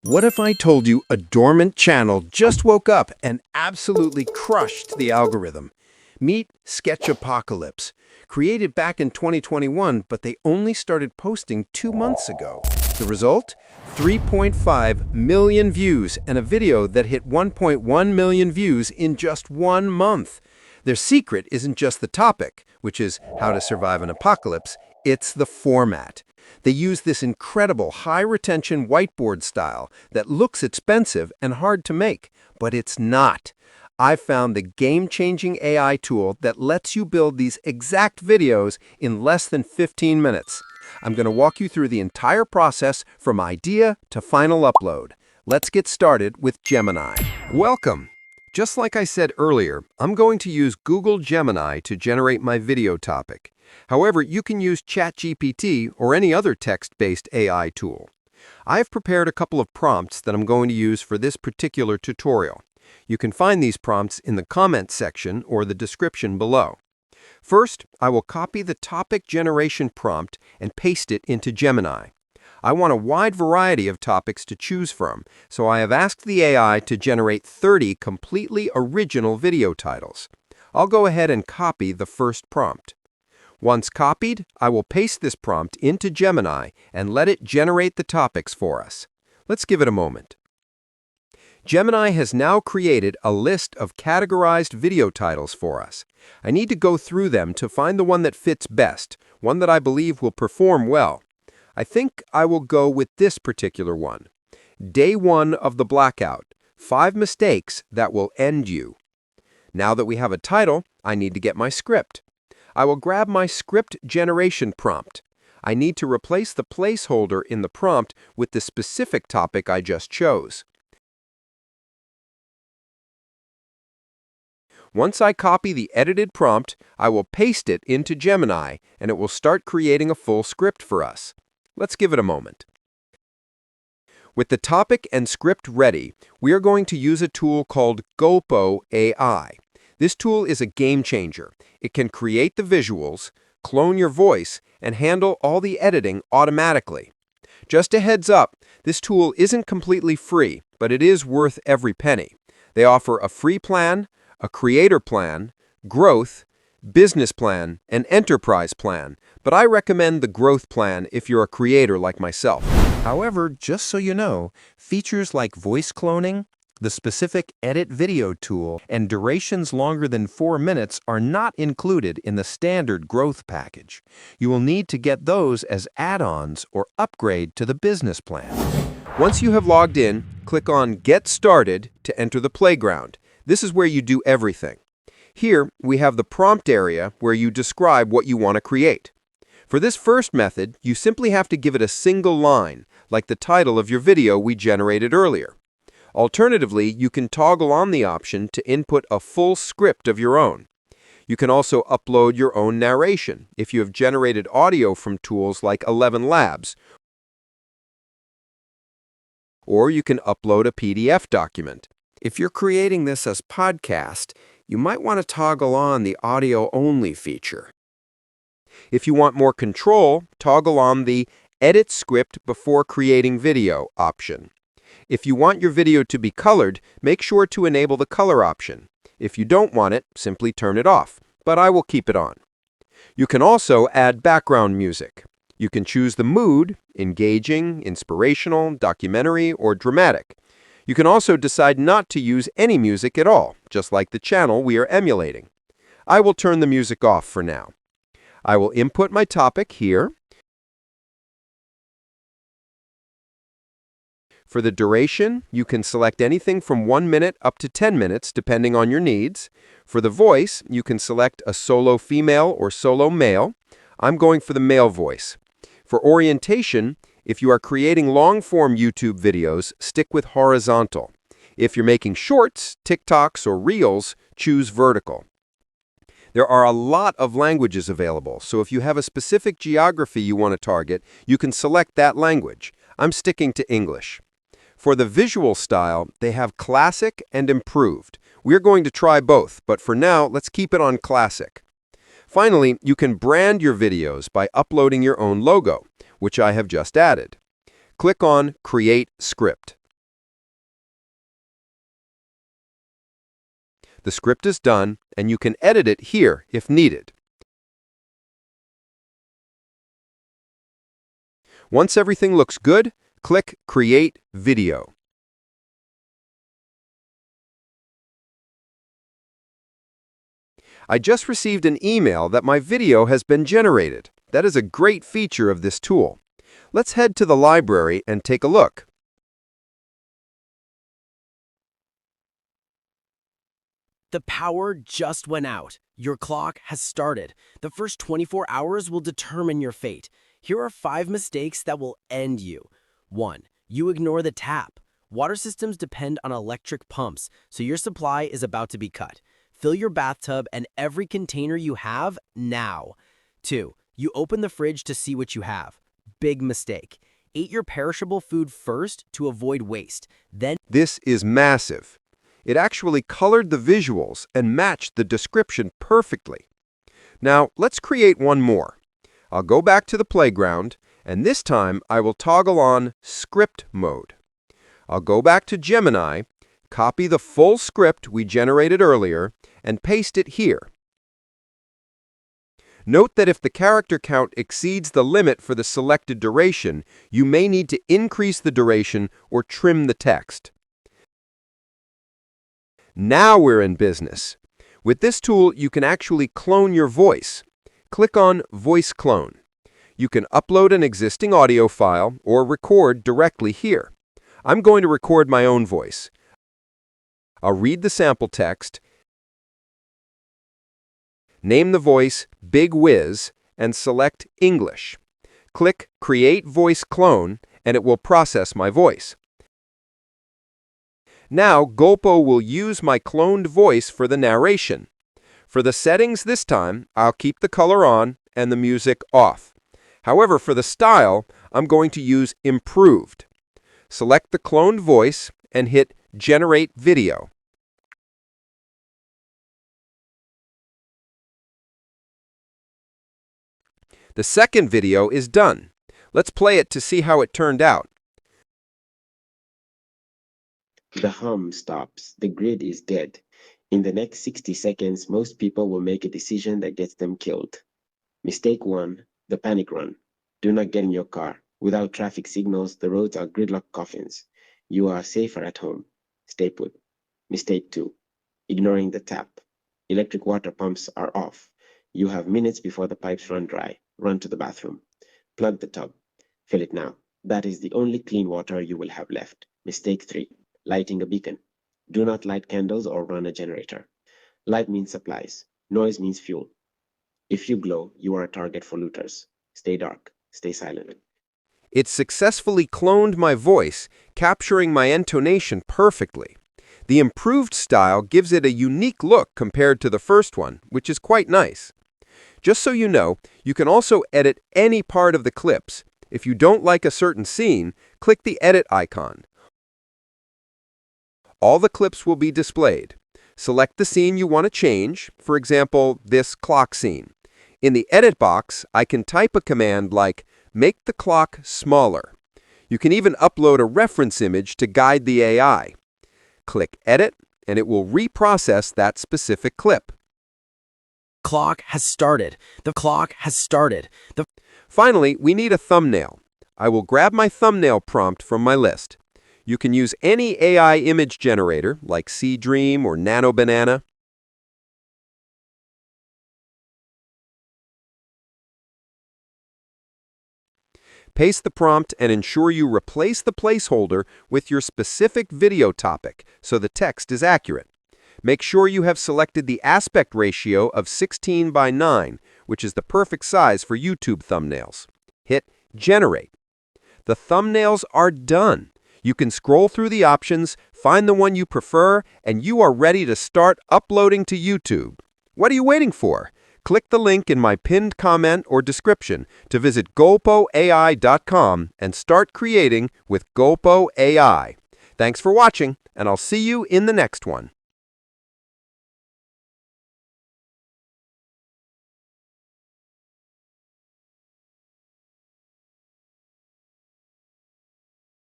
What if I told you a dormant channel just woke up and absolutely crushed the algorithm? Meet Sketchapocalypse. Created back in 2021, but they only started posting 2 months ago. The result? 3.5 million views and a video that hit 1.1 million views in just 1 month. Their secret isn't just the topic, which is how to survive an apocalypse, it's the format. They use this incredible high-retention whiteboard style that looks expensive and hard to make, but it's not. I've found the game-changing AI tool that lets you build these exact videos in less than 15 minutes. I'm going to walk you through the entire process from idea to final upload. Let's get started with Gemini. Welcome! Just like I said earlier, I'm going to use Google Gemini to generate my video topic. However, you can use ChatGPT or any other text-based AI tool. I've prepared a couple of prompts that I'm going to use for this particular tutorial. You can find these prompts in the comments section or the description below. First, I will copy the topic generation prompt and paste it into Gemini. I want a wide variety of topics to choose from, so I have asked the AI to generate 30 completely original video titles. I'll go ahead and copy the first prompt. Once copied, I will paste this prompt into Gemini and let it generate the topics for us. Let's give it a moment. Gemini has now created a list of categorized video titles for us. I need to go through them to find the one that fits best, one that I believe will perform well. I think I will go with this particular one. Day 1 of the Blackout, 5 Mistakes That Will End You. Now that we have a title, I need to get my script. I will grab my script generation prompt. I need to replace the placeholder in the prompt with the specific topic I just chose. Once I copy the edited prompt, I will paste it into Gemini, and it will start creating a full script for us. Let's give it a moment. With the topic and script ready, we are going to use a tool called Golpo AI. This tool is a game changer. It can create the visuals, clone your voice, and handle all the editing automatically. Just a heads up, this tool isn't completely free, but it is worth every penny. They offer a free plan, a creator plan, growth, business plan, and enterprise plan, but I recommend the growth plan if you're a creator like myself. However, just so you know, features like voice cloning, the specific edit video tool, and durations longer than 4 minutes are not included in the standard growth package. You will need to get those as add-ons or upgrade to the business plan. Once you have logged in, click on Get Started to enter the playground. This is where you do everything. Here, we have the prompt area where you describe what you want to create. For this first method, you simply have to give it a single line, like the title of your video we generated earlier. Alternatively, you can toggle on the option to input a full script of your own. You can also upload your own narration if you have generated audio from tools like 11 Labs, or you can upload a PDF document. If you're creating this as podcast, you might want to toggle on the audio-only feature. If you want more control, toggle on the Edit Script Before Creating Video option. If you want your video to be colored, make sure to enable the color option. If you don't want it, simply turn it off, but I will keep it on. You can also add background music. You can choose the mood, engaging, inspirational, documentary, or dramatic. You can also decide not to use any music at all, just like the channel we are emulating. I will turn the music off for now. I will input my topic here. For the duration, you can select anything from 1 minute up to 10 minutes, depending on your needs. For the voice, you can select a solo female or solo male. I'm going for the male voice. For orientation, if you are creating long-form YouTube videos, stick with horizontal. If you're making shorts, TikToks, or Reels, choose vertical. There are a lot of languages available, so if you have a specific geography you want to target, you can select that language. I'm sticking to English. For the visual style, they have Classic and Improved. We're going to try both, but for now, let's keep it on Classic. Finally, you can brand your videos by uploading your own logo, which I have just added. Click on Create Script. The script is done, and you can edit it here if needed. Once everything looks good, click Create Video. I just received an email that my video has been generated. That is a great feature of this tool. Let's head to the library and take a look. The power just went out. Your clock has started. The first 24 hours will determine your fate. Here are 5 mistakes that will end you. 1. You ignore the tap. Water systems depend on electric pumps, so your supply is about to be cut. Fill your bathtub and every container you have now. 2. You open the fridge to see what you have. Big mistake. Eat your perishable food first to avoid waste. Then This is massive. It actually colored the visuals and matched the description perfectly. Now, let's create one more. I'll go back to the playground, and this time I will toggle on Script Mode. I'll go back to Gemini, copy the full script we generated earlier, and paste it here. Note that if the character count exceeds the limit for the selected duration, you may need to increase the duration or trim the text. Now we're in business. With this tool, you can actually clone your voice. Click on Voice Clone. You can upload an existing audio file or record directly here. I'm going to record my own voice. I'll read the sample text, name the voice Big Whiz, and select English. Click Create Voice Clone, and it will process my voice. Now, Golpo will use my cloned voice for the narration. For the settings this time, I'll keep the color on and the music off. However, for the style, I'm going to use Improved. Select the cloned voice and hit Generate Video. The second video is done. Let's play it to see how it turned out. The hum stops. The grid is dead. In the next 60 seconds, most people will make a decision that gets them killed. Mistake 1, the panic run. Do not get in your car. Without traffic signals, the roads are gridlock coffins. You are safer at home. Stay put. Mistake 2, ignoring the tap. Electric water pumps are off. You have minutes before the pipes run dry. Run to the bathroom. Plug the tub. Fill it now. That is the only clean water you will have left. Mistake 3, lighting a beacon. Do not light candles or run a generator. Light means supplies. Noise means fuel. If you glow, you are a target for looters. Stay dark. Stay silent. It successfully cloned my voice, capturing my intonation perfectly. The improved style gives it a unique look compared to the first one, which is quite nice. Just so you know, you can also edit any part of the clips. If you don't like a certain scene, click the edit icon. All the clips will be displayed. Select the scene you want to change, for example, this clock scene. In the edit box, I can type a command like make the clock smaller. You can even upload a reference image to guide the AI. Click Edit, and it will reprocess that specific clip. clock has started. The clock has started. Finally, we need a thumbnail. I will grab my thumbnail prompt from my list. You can use any AI image generator like Seedream or Nano Banana. Paste the prompt and ensure you replace the placeholder with your specific video topic so the text is accurate. Make sure you have selected the aspect ratio of 16:9, which is the perfect size for YouTube thumbnails. Hit Generate. The thumbnails are done. You can scroll through the options, find the one you prefer, and you are ready to start uploading to YouTube. What are you waiting for? Click the link in my pinned comment or description to visit golpoai.com and start creating with Golpo AI. Thanks for watching, and I'll see you in the next one.